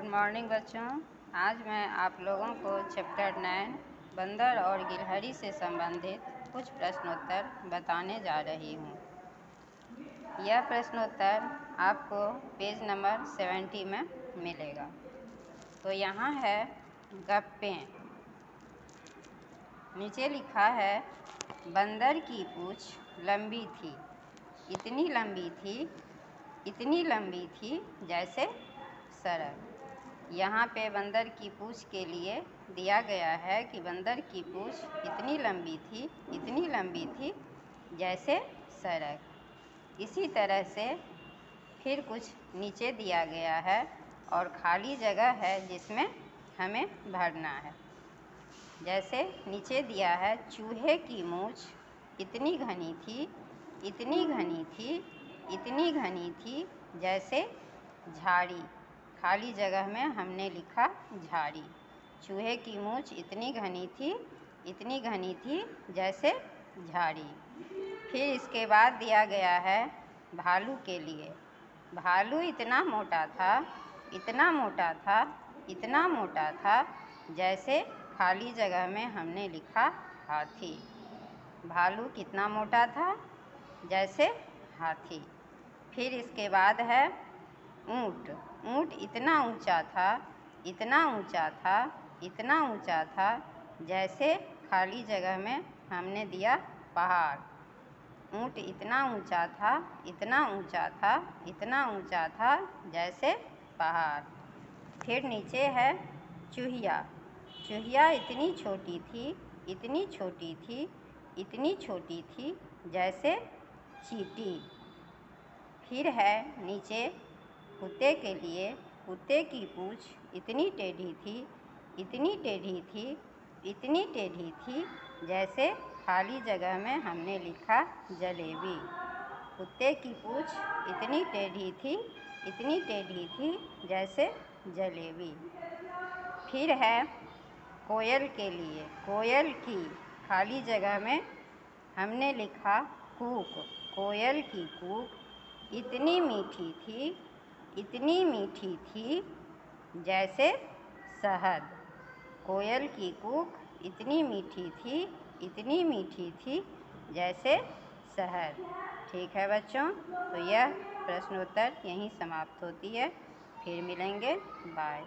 Morning बच्चों। आज मैं आप लोगों को चैप्टर 9 बंदर और गिलहरी से संबंधित कुछ प्रश्नोत्तर बताने जा रही हूँ। यह प्रश्नोत्तर आपको पेज नंबर 70 में मिलेगा। तो यहाँ है गप्पें। नीचे लिखा है बंदर की पूँछ लंबी थी, इतनी लंबी थी, इतनी लंबी थी जैसे सड़क। यहाँ पे बंदर की पूँछ के लिए दिया गया है कि बंदर की पूँछ इतनी लंबी थी, इतनी लंबी थी जैसे सड़क। इसी तरह से फिर कुछ नीचे दिया गया है और खाली जगह है जिसमें हमें भरना है। जैसे नीचे दिया है चूहे की मूँछ इतनी घनी थी, इतनी घनी थी, इतनी घनी थी जैसे झाड़ी। खाली जगह में हमने लिखा झाड़ी। चूहे की मूँछ इतनी घनी थी, इतनी घनी थी जैसे झाड़ी। फिर इसके बाद दिया गया है भालू के लिए। भालू इतना मोटा था, इतना मोटा था, इतना मोटा था जैसे खाली जगह में हमने लिखा हाथी। भालू कितना मोटा था? जैसे हाथी। फिर इसके बाद है ऊँट। ऊँट इतना ऊंचा था, इतना ऊंचा था, इतना ऊंचा था जैसे खाली जगह में हमने दिया पहाड़। ऊँट इतना ऊंचा था, इतना ऊंचा था, इतना ऊंचा था जैसे पहाड़। फिर नीचे है चूहिया। चूहिया इतनी छोटी थी, इतनी छोटी थी, इतनी छोटी थी जैसे चींटी। फिर है नीचे कुत्ते के लिए। कुत्ते की पूँछ इतनी टेढ़ी थी, इतनी टेढ़ी थी, इतनी टेढ़ी थी जैसे खाली जगह में हमने लिखा जलेबी। कुत्ते की पूँछ इतनी टेढ़ी थी, इतनी टेढ़ी थी जैसे जलेबी। फिर है कोयल के लिए। कोयल की खाली जगह में हमने लिखा कूक। कोयल की कूक इतनी मीठी थी, इतनी मीठी थी जैसे शहद। कोयल की कूक इतनी मीठी थी, इतनी मीठी थी जैसे शहद। ठीक है बच्चों, तो यह प्रश्नोत्तर यहीं समाप्त होती है। फिर मिलेंगे। बाय।